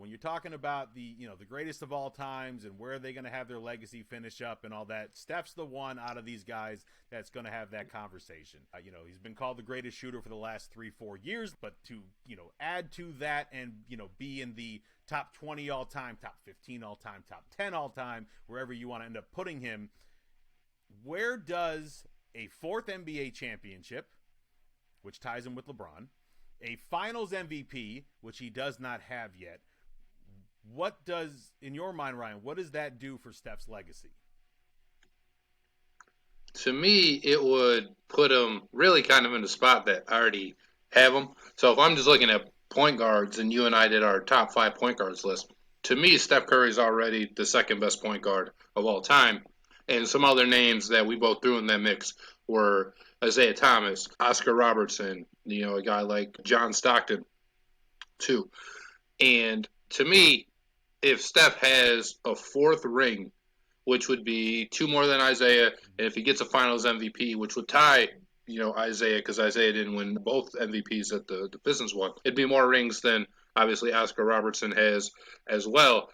when you're talking about the greatest of all times and where are they going to have their legacy finish up and all that, Steph's the one out of these guys that's going to have that conversation. He's been called the greatest shooter for the last 3-4 years, but to, add to that and, be in the top 20 all time, top 15 all time, top 10 all time, wherever you want to end up putting him, where does a fourth NBA championship, which ties him with LeBron, a finals MVP, which he does not have yet, what does, in your mind, Ryan, what does that do for Steph's legacy? To me, it would put him really kind of in the spot that I already have him. So if I'm just looking at point guards and you and I did our top 5 point guards list, to me, Steph Curry is already the second best point guard of all time. And some other names that we both threw in that mix were Isaiah Thomas, Oscar Robertson, a guy like John Stockton, too. And to me, if Steph has a fourth ring, which would be 2 more than Isaiah, and if he gets a Finals MVP, which would tie, Isaiah, because Isaiah didn't win both MVPs that the Pistons won, it'd be more rings than obviously Oscar Robertson has as well.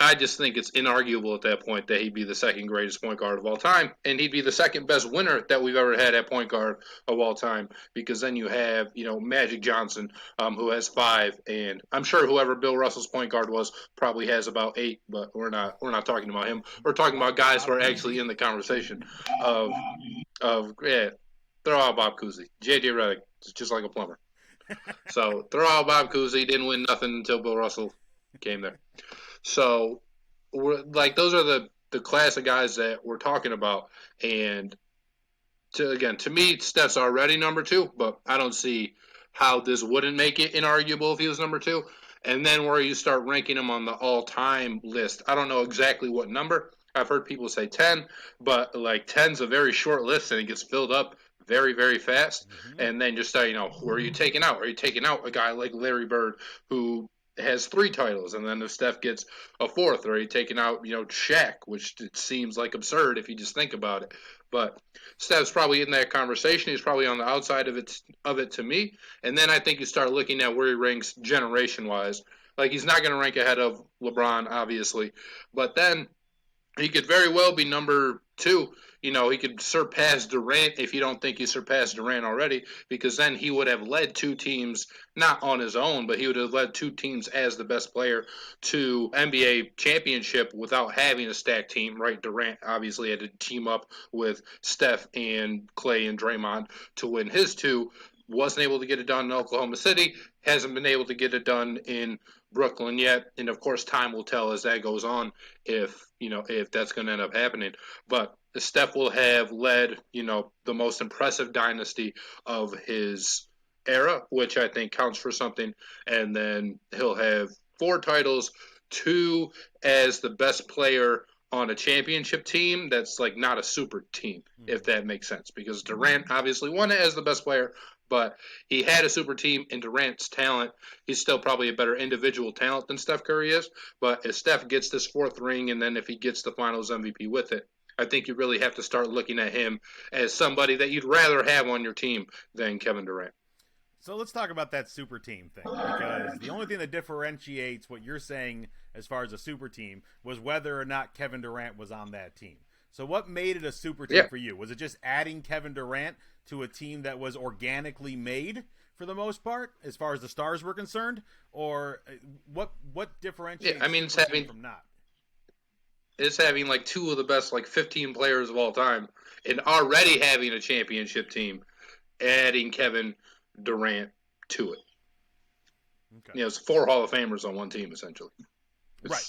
I just think it's inarguable at that point that he'd be the second greatest point guard of all time, and he'd be the second best winner that we've ever had at point guard of all time. Because then you have, Magic Johnson, who has 5, and I'm sure whoever Bill Russell's point guard was probably has about 8, but we're not talking about him. We're talking about guys who are actually in the conversation of throw out Bob Cousy, JJ Redick, just like a plumber. So throw out Bob Cousy, didn't win nothing until Bill Russell came there. So, those are the class of guys that we're talking about. And, to me, Steph's already number 2, but I don't see how this wouldn't make it inarguable if he was number 2. And then where you start ranking him on the all-time list, I don't know exactly what number. I've heard people say 10, but, 10's a very short list, and it gets filled up very, very fast. Mm-hmm. And then just start, who are you taking out? Are you taking out a guy like Larry Bird who has 3 titles, and then if Steph gets a 4th, or he taking out, Shaq, which it seems like absurd if you just think about it. But Steph's probably in that conversation. He's probably on the outside of it to me. And then I think you start looking at where he ranks generation-wise. He's not going to rank ahead of LeBron, obviously. But then he could very well be number 2. He could surpass Durant if you don't think he surpassed Durant already, because then he would have led 2 teams, not on his own, but he would have led 2 teams as the best player to NBA championship without having a stacked team, right? Durant obviously had to team up with Steph and Clay and Draymond to win his 2. Wasn't able to get it done in Oklahoma City, hasn't been able to get it done in Brooklyn yet, and of course time will tell as that goes on if that's going to end up happening. But Steph will have led, the most impressive dynasty of his era, which I think counts for something. And then he'll have 4 titles, 2 as the best player on a championship team that's not a super team, if that makes sense. Because Durant obviously won it as the best player, but he had a super team in Durant's talent. He's still probably a better individual talent than Steph Curry is. But if Steph gets this 4th ring, and then if he gets the Finals MVP with it, I think you really have to start looking at him as somebody that you'd rather have on your team than Kevin Durant. So let's talk about that super team thing, because the only thing that differentiates what you're saying as far as a super team was whether or not Kevin Durant was on that team. So what made it a super team for you? Was it just adding Kevin Durant to a team that was organically made for the most part, as far as the stars were concerned? Or what differentiates it's having from not? It's having 2 of the best 15 players of all time, and already having a championship team, adding Kevin Durant to it. Okay. It's 4 Hall of Famers on one team, essentially. Right.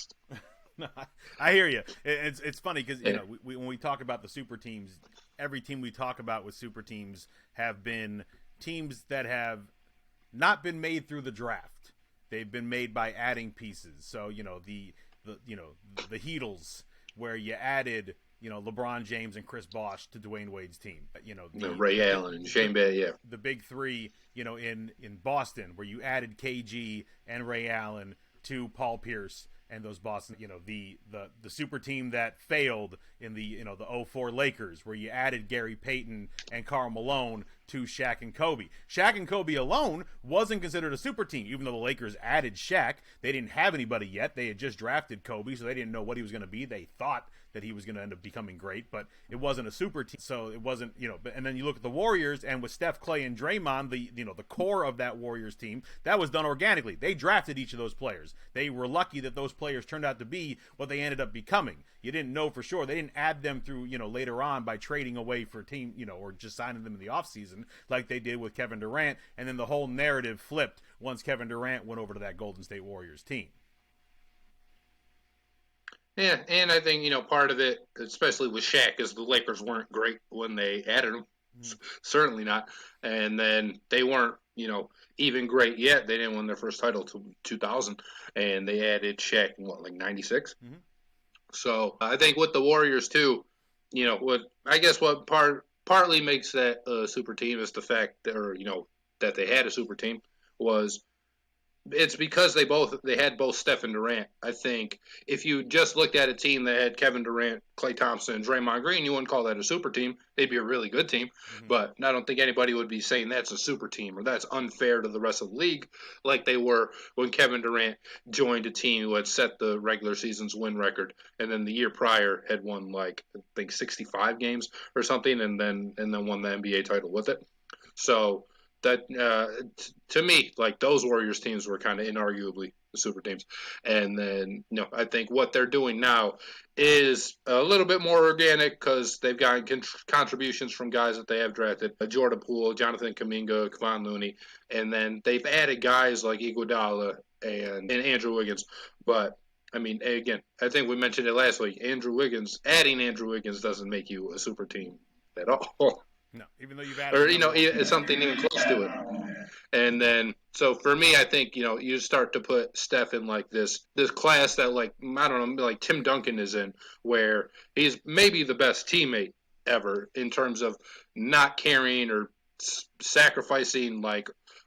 I hear you. It's funny because when we talk about the super teams, every team we talk about with super teams have been teams that have not been made through the draft. They've been made by adding pieces. So the Heatles, where you added LeBron James and Chris Bosh to Dwayne Wade's team. Ray Allen and Shane Battier. The big 3, in Boston, where you added KG and Ray Allen to Paul Pierce and those Boston, the super team that failed in the the '04 Lakers, where you added Gary Payton and Karl Malone to Shaq and Kobe. Shaq and Kobe alone wasn't considered a super team, even though the Lakers added Shaq. They didn't have anybody yet. They had just drafted Kobe, so they didn't know what he was going to be. They thought that he was going to end up becoming great, but it wasn't a super team, so it wasn't, and then you look at the Warriors, and with Steph, Clay, and Draymond, the core of that Warriors team, that was done organically. They drafted each of those players. They were lucky that those players turned out to be what they ended up becoming. You didn't know for sure. They didn't add them through, later on by trading away for a team, or just signing them in the offseason like they did with Kevin Durant, and then the whole narrative flipped once Kevin Durant went over to that Golden State Warriors team. Yeah, and I think, part of it, especially with Shaq, is the Lakers weren't great when they added him. Certainly not. And then they weren't, even great yet. They didn't win their first title till 2000, and they added Shaq in, 96? Mm-hmm. So I think with the Warriors, too, what partly makes that a super team is the fact that, that they had a super team was – it's because they had both Steph and Durant. I think if you just looked at a team that had Kevin Durant, Klay Thompson, and Draymond Green, you wouldn't call that a super team. They'd be a really good team. Mm-hmm. But I don't think anybody would be saying that's a super team or that's unfair to the rest of the league like they were when Kevin Durant joined a team who had set the regular season's win record and then the year prior had won I think 65 games or something and then won the NBA title with it. So that to me, those Warriors teams were kind of inarguably the super teams. And then, I think what they're doing now is a little bit more organic because they've gotten contributions from guys that they have drafted, Jordan Poole, Jonathan Kuminga, Kevon Looney, and then they've added guys like Iguodala and Andrew Wiggins. But I mean, again, I think we mentioned it last week. Adding Andrew Wiggins doesn't make you a super team at all. No, even though you've added or something even close to it. And then, so for me, I think you start to put Steph in this class that I don't know, Tim Duncan is in, where he's maybe the best teammate ever in terms of not carrying or sacrificing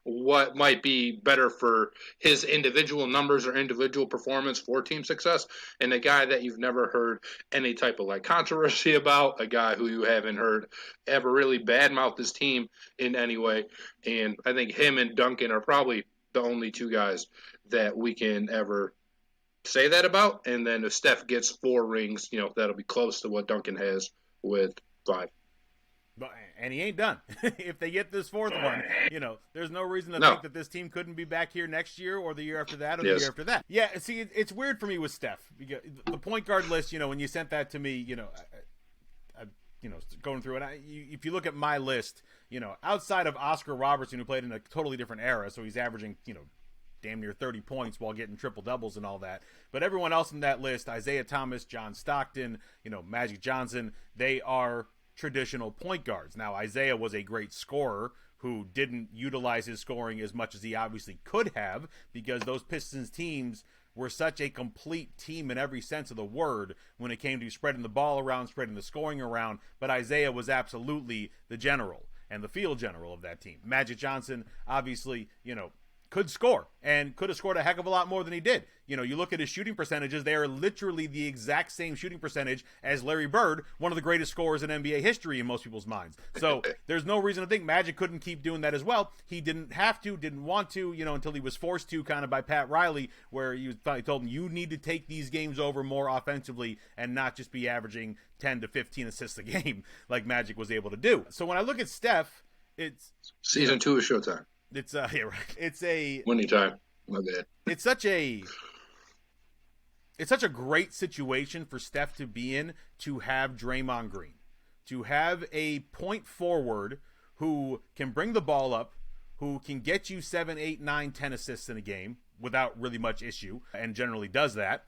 what might be better for his individual numbers or individual performance for team success, and a guy that you've never heard any type of controversy about, a guy who you haven't heard ever really badmouth his team in any way. And I think him and Duncan are probably the only two guys that we can ever say that about. And then if Steph gets 4 rings, that'll be close to what Duncan has with 5. And he ain't done. If they get this 4th one, there's no reason to think that this team couldn't be back here next year or the year after that or the year after that. Yeah, see, it's weird for me with Steph. Because the point guard list, when you sent that to me, I going through it, if you look at my list, outside of Oscar Robertson, who played in a totally different era, so he's averaging, damn near 30 points while getting triple doubles and all that. But everyone else in that list, Isaiah Thomas, John Stockton, Magic Johnson, they are traditional point guards. Now, Isaiah was a great scorer who didn't utilize his scoring as much as he obviously could have because those Pistons teams were such a complete team in every sense of the word when it came to spreading the ball around, spreading the scoring around. But Isaiah was absolutely the general and the field general of that team. Magic Johnson, obviously, could score and could have scored a heck of a lot more than he did. You look at his shooting percentages, they are literally the exact same shooting percentage as Larry Bird, one of the greatest scorers in NBA history in most people's minds. So there's no reason to think Magic couldn't keep doing that as well. He didn't have to, didn't want to, until he was forced to kind of by Pat Riley, where he told him, you need to take these games over more offensively and not just be averaging 10 to 15 assists a game like Magic was able to do. So when I look at Steph, it's season 2 of Showtime. It's yeah, right. It's a winning time. My bad. It's such a great situation for Steph to be in, to have Draymond Green, to have a point forward who can bring the ball up, who can get you 7, 8, 9, 10 assists in a game without really much issue, and generally does that.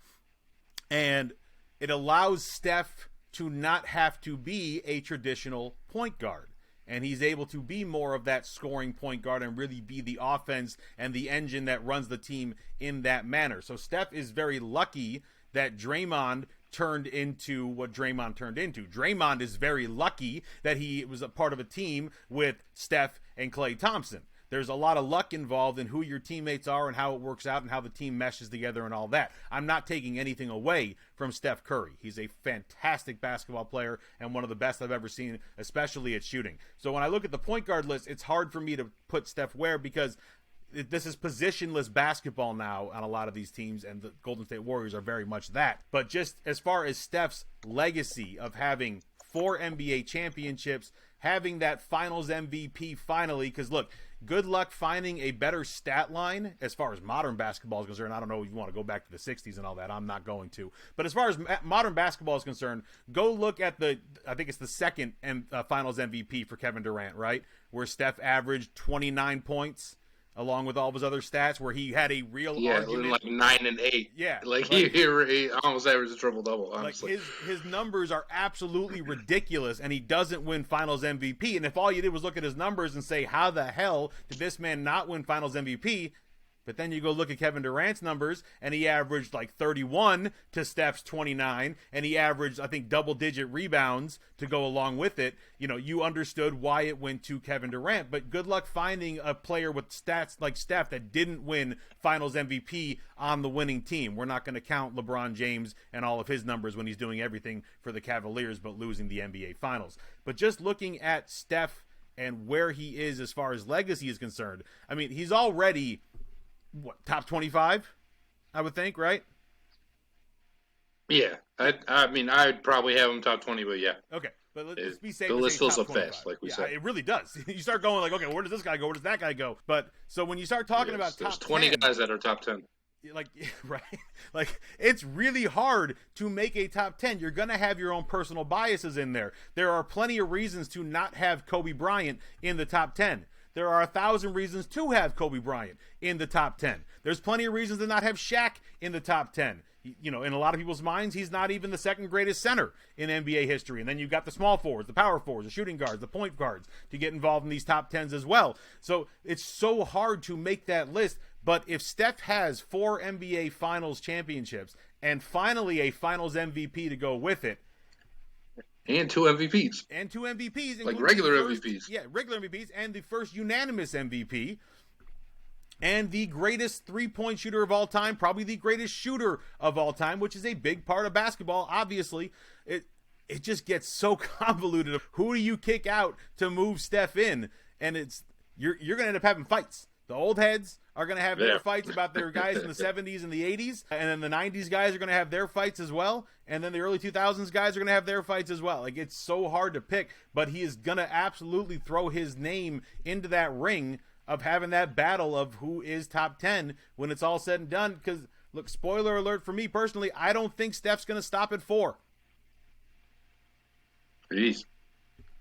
And it allows Steph to not have to be a traditional point guard. And he's able to be more of that scoring point guard and really be the offense and the engine that runs the team in that manner. So Steph is very lucky that Draymond turned into what Draymond turned into. Draymond is very lucky that he was a part of a team with Steph and Klay Thompson. there's a lot of luck involved in who your teammates are and how it works out and how the team meshes together and all that. I'm not taking anything away from Steph Curry. He's a fantastic basketball player and one of the best I've ever seen, especially at shooting. So when I look at the point guard list, it's hard for me to put Steph where, because this is positionless basketball now on a lot of these teams, and the Golden State Warriors are very much that. But just as far as Steph's legacy of having 4 NBA championships, having that finals MVP finally, because look, good luck finding a better stat line as far as modern basketball is concerned. I don't know if you want to go back to the 60s and all that. I'm not going to. But as far as modern basketball is concerned, go look at I think it's the second finals MVP for Kevin Durant, right? Where Steph averaged 29 points along with all of his other stats, where he had a real argument. Like 9 and 8. Yeah, like he almost averaged a triple double. Honestly, like his numbers are absolutely ridiculous, and he doesn't win Finals MVP. And if all you did was look at his numbers and say, how the hell did this man not win Finals MVP? But then you go look at Kevin Durant's numbers, and he averaged like 31 to Steph's 29, and he averaged, I think, double-digit rebounds to go along with it. You know, you understood why it went to Kevin Durant, but good luck finding a player with stats like Steph that didn't win Finals MVP on the winning team. We're not going to count LeBron James and all of his numbers when he's doing everything for the Cavaliers but losing the NBA Finals. But just looking at Steph and where he is as far as legacy is concerned, I mean, he's already top 25, I would think, right? Yeah, I mean, I'd probably have him top 20, but yeah. Okay, but let's be safe. The list fills up fast, like we said. It really does. You start going like, okay, where does this guy go? Where does that guy go? But so when you start talking about top 20 10, guys that are top 10. Like, right? Like, it's really hard to make a top 10. You're going to have your own personal biases in there. There are plenty of reasons to not have Kobe Bryant in the top 10. There are 1,000 reasons to have Kobe Bryant in the top 10. There's plenty of reasons to not have Shaq in the top 10. You know, in a lot of people's minds, he's not even the second greatest center in NBA history. And then you've got the small forwards, the power forwards, the shooting guards, the point guards to get involved in these top 10s as well. So it's so hard to make that list. But if Steph has 4 NBA Finals championships and finally a Finals MVP to go with it, and 2 MVPs. And 2 MVPs. Like regular MVPs. Yeah, regular MVPs. And the first unanimous MVP. And the greatest three-point shooter of all time. Probably the greatest shooter of all time, which is a big part of basketball, obviously. It just gets so convoluted. Who do you kick out to move Steph in? And you're going to end up having fights. The old heads are going to have their fights about their guys in the 70s and the 80s. And then the 90s guys are going to have their fights as well. And then the early 2000s guys are going to have their fights as well. Like, it's so hard to pick. But he is going to absolutely throw his name into that ring of having that battle of who is top 10 when it's all said and done. Because, look, spoiler alert for me personally, I don't think Steph's going to stop at 4. Jeez.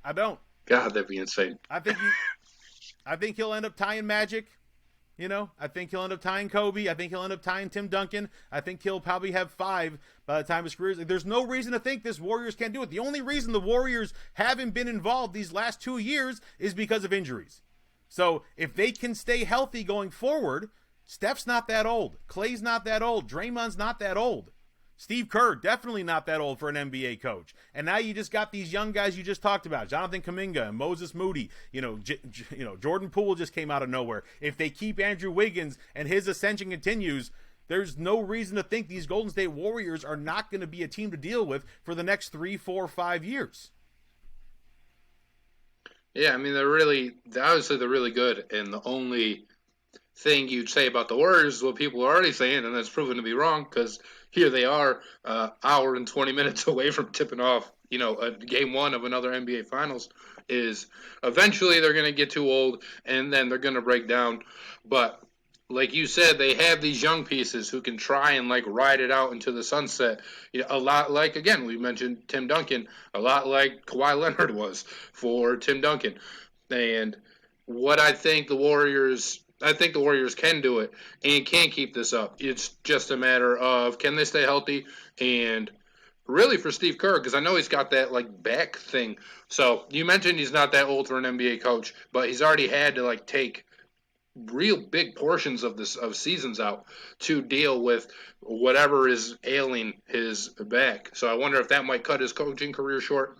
I don't. God, that'd be insane. I think he'll end up tying Magic. You know, I think he'll end up tying Kobe. I think he'll end up tying Tim Duncan. I think he'll probably have 5 by the time his career is. There's no reason to think this Warriors can't do it. The only reason the Warriors haven't been involved these last 2 years is because of injuries. So if they can stay healthy going forward, Steph's not that old. Klay's not that old. Draymond's not that old. Steve Kerr, definitely not that old for an NBA coach. And now you just got these young guys you just talked about, Jonathan Kuminga and Moses Moody. You know, Jordan Poole just came out of nowhere. If they keep Andrew Wiggins and his ascension continues, there's no reason to think these Golden State Warriors are not going to be a team to deal with for the next 3, 4, 5 years. Yeah, I mean, they're really good. And the only thing you'd say about the Warriors is what people are already saying, and that's proven to be wrong, because here they are, hour and 20 minutes away from tipping off, you know, a game 1 of another NBA Finals. Is eventually they're going to get too old, and then they're going to break down. But like you said, they have these young pieces who can try and like ride it out into the sunset. You know, a lot like, again, we mentioned Tim Duncan, a lot like Kawhi Leonard was for Tim Duncan. And what I think the Warriors can do it and can keep this up. It's just a matter of, can they stay healthy? And really for Steve Kerr, because I know he's got that like back thing. So you mentioned he's not that old for an NBA coach, but he's already had to like take real big portions of seasons out to deal with whatever is ailing his back. So I wonder if that might cut his coaching career short.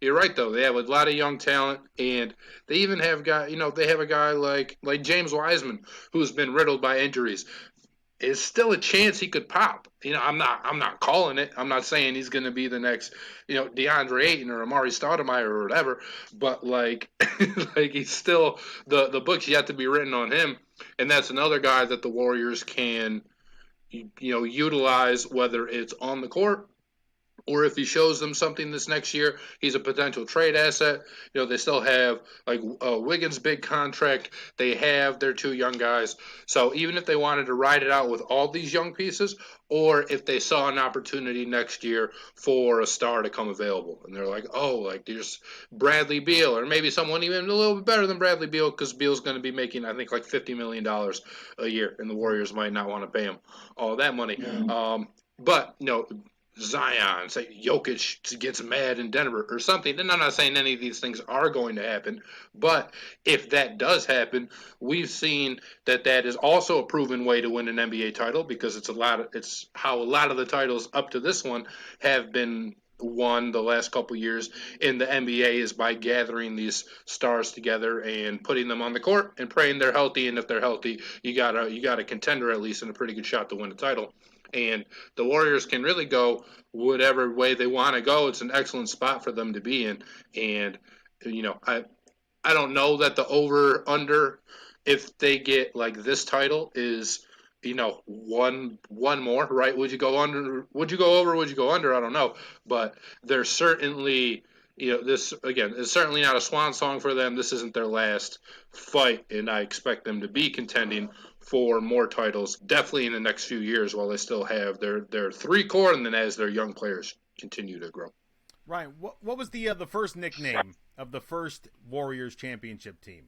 you're right though. They have a lot of young talent, and they even have they have a guy like James Wiseman who's been riddled by injuries. Is still a chance he could pop. I'm not calling it. I'm not saying he's going to be the next, DeAndre Ayton or Amari Stoudemire or whatever. But like, like he's still the books yet to be written on him, and that's another guy that the Warriors can, utilize, whether it's on the court or if he shows them something this next year, he's a potential trade asset. They still have like Wiggins' big contract. They have their 2 young guys. So even if they wanted to ride it out with all these young pieces, or if they saw an opportunity next year for a star to come available, and they're like, oh, like there's Bradley Beal, or maybe someone even a little bit better than Bradley Beal, because Beal's going to be making, I think, like $50 million a year, and the Warriors might not want to pay him all that money. But Zion, say Jokic gets mad in Denver or something. And I'm not saying any of these things are going to happen, but if that does happen, we've seen that is also a proven way to win an NBA title, because it's how a lot of the titles up to this one have been won the last couple years in the NBA, is by gathering these stars together and putting them on the court and praying they're healthy. And if they're healthy, you got a contender at least and a pretty good shot to win the title. And the Warriors can really go whatever way they want to go. It's an excellent spot for them to be in. And, I don't know that the over-under, if they get like this title, is, one more, right? Would you go under? Would you go over? Would you go under? I don't know. But they're certainly, this, again, is certainly not a swan song for them. This isn't their last fight, and I expect them to be contending for more titles, definitely in the next few years, while they still have their 3 core, and then as their young players continue to grow. Ryan, what was the first nickname of the first Warriors championship team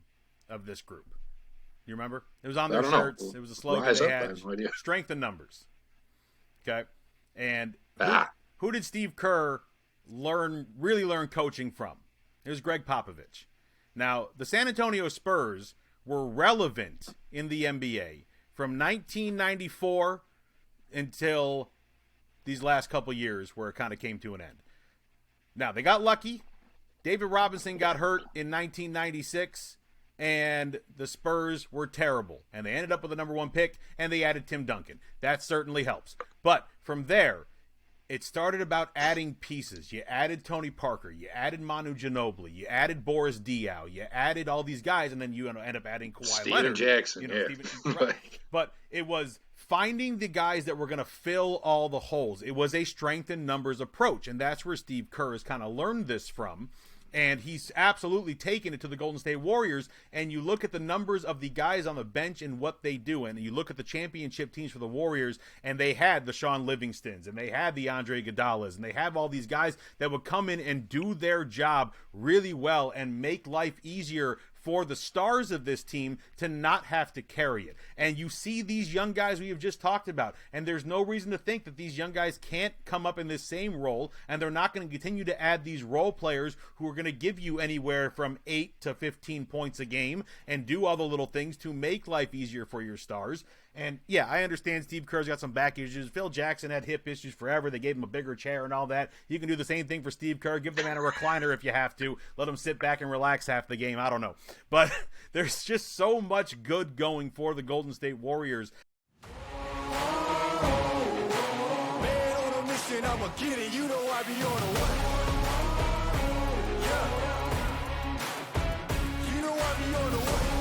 of this group? You remember? It was on their shirts. It was a slogan they had. No, strength in numbers. Okay, and who did Steve Kerr really learn coaching from? It was Greg Popovich. Now, the San Antonio Spurs were relevant in the NBA from 1994 until these last couple years, where it kind of came to an end. Now, they got lucky. David Robinson got hurt in 1996, and the Spurs were terrible. And they ended up with the number 1 pick, and they added Tim Duncan. That certainly helps. But from there, it started about adding pieces. You added Tony Parker. You added Manu Ginobili. You added Boris Diaw. You added all these guys, and then you end up adding Kawhi Leonard. Jackson, right. But it was finding the guys that were going to fill all the holes. It was a strength in numbers approach, and that's where Steve Kerr has kind of learned this from. And he's absolutely taken it to the Golden State Warriors. And you look at the numbers of the guys on the bench and what they do. And you look at the championship teams for the Warriors, and they had the Sean Livingstons, and they had the Andre Iguodala's, and they have all these guys that would come in and do their job really well and make life easier for the stars of this team to not have to carry it. And you see these young guys we have just talked about, and there's no reason to think that these young guys can't come up in this same role, and they're not going to continue to add these role players who are going to give you anywhere from 8 to 15 points a game and do all the little things to make life easier for your stars. And yeah, I understand Steve Kerr's got some back issues. Phil Jackson had hip issues forever. They gave him a bigger chair and all that. You can do the same thing for Steve Kerr. Give the man a recliner if you have to. Let him sit back and relax half the game. I don't know. But there's just so much good going for the Golden State Warriors. Man on a mission, I'ma get it. You know I be on a way. Yeah. You know I be on the way.